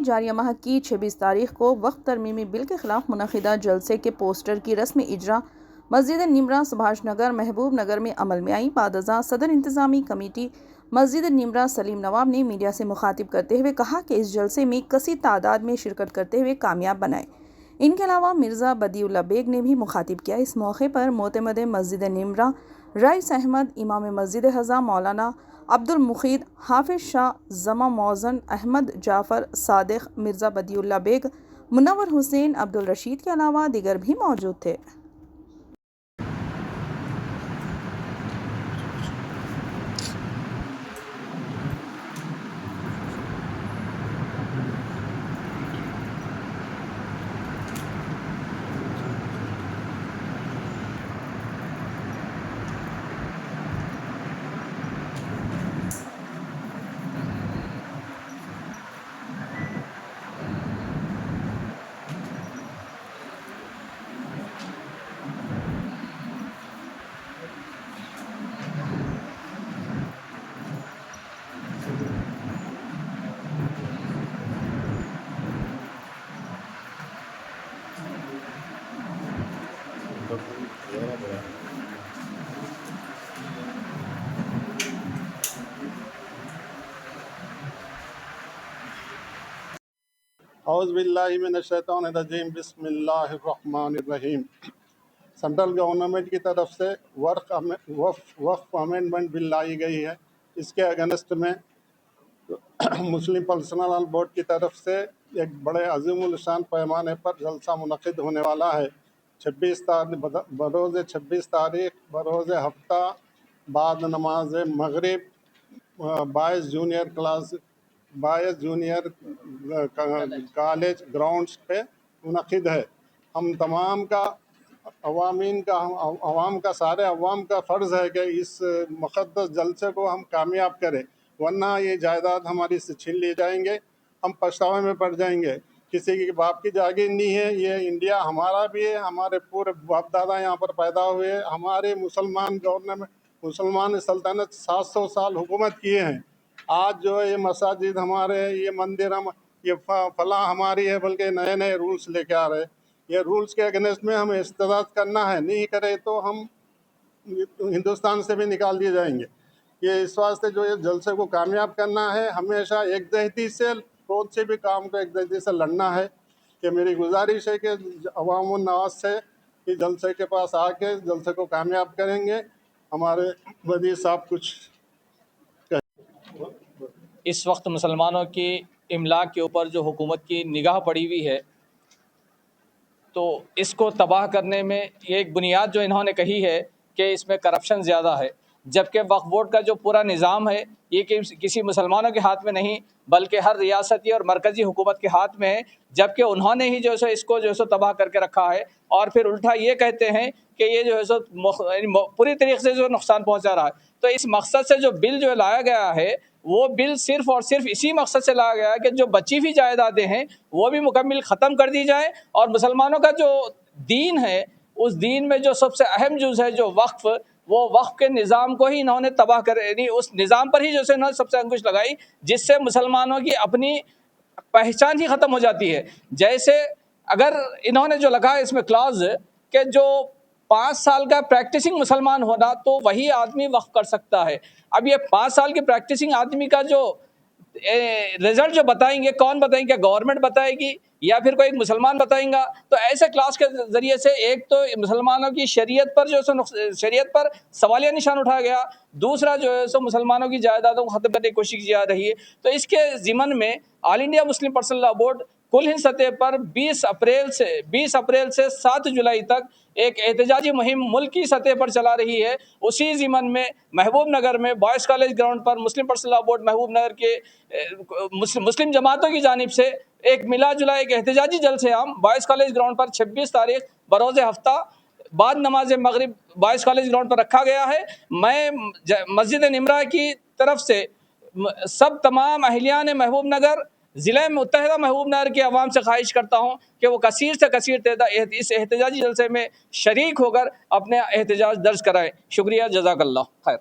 जारिया माह की 26 तारीख को वक्फ तरमीमी बिल के खिलाफ मुनक़िदा जलसे के पोस्टर की रस्मी इजरा मस्जिद निमरा सुभाष नगर महबूब नगर में अमल में आई। बादअज़ां सदर इंतज़ामी कमेटी मस्जिद निमरा सलीम नवाब ने मीडिया से मुखातिब करते हुए कहा कि इस जलसे में कसी तादाद में शिरकत करते हुए कामयाब बनाए। इनके अलावा मिर्ज़ा बदीउल्ला बेग ने भी मुखातिब किया। इस मौके पर मोतमद मस्जिद निमरा रईस अहमद, इमाम मस्जिद हज़ा मौलाना अब्दुल मुखीद, हाफिज शाह, जमा मौज़न, अहमद जाफ़र सादिक, मिर्ज़ा बदीउल्ला बेग, मुनव्वर हुसैन, अब्दुल रशीद के अलावा दीगर भी मौजूद थे। औज़ुबिल्लाहिमिनश्शैतानिर्रजीम बिस्मिल्लाहिर्रहमानिर्रहीम। सेंट्रल गवर्नमेंट की तरफ से वक्फ अमेंडमेंट बिल लाई गई है। इसके अगेंस्ट में मुस्लिम पर्सनल बोर्ड की तरफ से एक बड़े अज़ीमुल शान पैमाने पर जलसा मुनक़िद होने वाला है। 26 तारीख बरोज़ 26 तारीख बरोज़ हफ्ता बाद नमाज मगरिब 22 जूनियर कॉलेज ग्राउंड्स पे मुनक़िद है। हम तमाम का अवाम का सारे अवाम का फ़र्ज़ है कि इस मुक़द्दस जलसे को हम कामयाब करें, वरना ये जायदाद हमारी से छीन लिए जाएंगे, हम पछतावे में पड़ जाएंगे। किसी के बाप की जागीर नहीं है, ये इंडिया हमारा भी है, हमारे पूरे बाप दादा यहाँ पर पैदा हुए। हमारे मुसलमान सल्तनत 700 साल हुकूमत किए हैं। आज जो है ये मसाजिद हमारे, ये मंदिर हम, ये फला हमारी है, बल्कि नए नए रूल्स लेके आ रहे हैं। ये रूल्स के अगेंस्ट में हमें इस्तेदाद करना है, नहीं करे तो हम हिंदुस्तान से भी निकाल दिए जाएंगे। ये इस वास्ते जो ये जलसे को कामयाब करना है, हमेशा एकजहती से कौन से भी काम को एकजहती से लड़ना है। कि मेरी गुजारिश है कि अवाम नवाज से कि जलसे के पास आके जलसे को कामयाब करेंगे। हमारे वज़ीर साहब कुछ इस वक्त मुसलमानों की इमलाक के ऊपर जो हुकूमत की निगाह पड़ी हुई है, तो इसको तबाह करने में ये एक बुनियाद जो इन्होंने कही है कि इसमें करप्शन ज़्यादा है, जबकि वक्फ बोर्ड का जो पूरा निज़ाम है ये किसी मुसलमानों के हाथ में नहीं बल्कि हर रियासती और मरकज़ी हुकूमत के हाथ में है। जबकि उन्होंने ही जो है सो इसको जो है सो तबाह करके रखा है और फिर उल्टा ये कहते हैं कि ये जो है सो पूरी तरीके से जो नुकसान पहुँचा रहा है। तो इस मकसद से जो बिल जो लाया गया है वो बिल सिर्फ़ और सिर्फ इसी मकसद से लाया गया है कि जो बची हुई जायदादें हैं वो भी मुकम्मल ख़त्म कर दी जाए और मुसलमानों का जो दीन है उस दीन में जो सबसे अहम जुज़ है जो वक्फ़, वो वक्फ़ के निज़ाम को ही इन्होंने तबाह कर, यानी उस निज़ाम पर ही जैसे इन्होंने सबसे अंकुश लगाई, जिससे मुसलमानों की अपनी पहचान ही ख़त्म हो जाती है। जैसे अगर इन्होंने जो लगा इसमें क्लॉज कि जो 5 साल का प्रैक्टिसिंग मुसलमान होना तो वही आदमी वक्फ कर सकता है। अब ये 5 साल के प्रैक्टिसिंग आदमी का जो रिजल्ट जो बताएंगे, कौन बताएंगे? गवर्नमेंट बताएगी या फिर कोई मुसलमान बताएंगा? तो ऐसे क्लास के ज़रिए से एक तो मुसलमानों की शरीयत पर जो है शरीयत पर सवालिया निशान उठाया गया, दूसरा जो है सो मुसलमानों की जायदादों को ख़त्म करने की कोशिश की जा रही है। तो इसके ज़िमन में all India Muslim personal law board कुल हिंद सतह पर 20 अप्रैल से 7 जुलाई तक एक एहतजाजी मुहिम मुल्क की सतह पर चला रही है। उसी ज़िमन में महबूब नगर में बॉयज़ कॉलेज ग्राउंड पर मुस्लिम पर्सनल लॉ बोर्ड महबूब नगर के मुस्लिम जमातों की जानिब से एक मिला जुला एक एहतजाजी जलसे आम बॉयज़ कॉलेज ग्राउंड पर 26 तारीख बरोज़ हफ्ता बाद नमाज मगरिब बॉयज़ कॉलेज ग्राउंड पर रखा गया है। मैं मस्जिद निमरा की तरफ से सब तमाम अहलियान महबूब नगर ज़िले मुत्तहिदा महबूब नगर के अवाम से ख्वाहिश करता हूँ कि वो कसीर से कसीर तादाद इस एहतजाजी जलसे में शरीक होकर अपने एहतजाज दर्ज कराएँ। शुक्रिया, जज़ाकल्लाह खैर।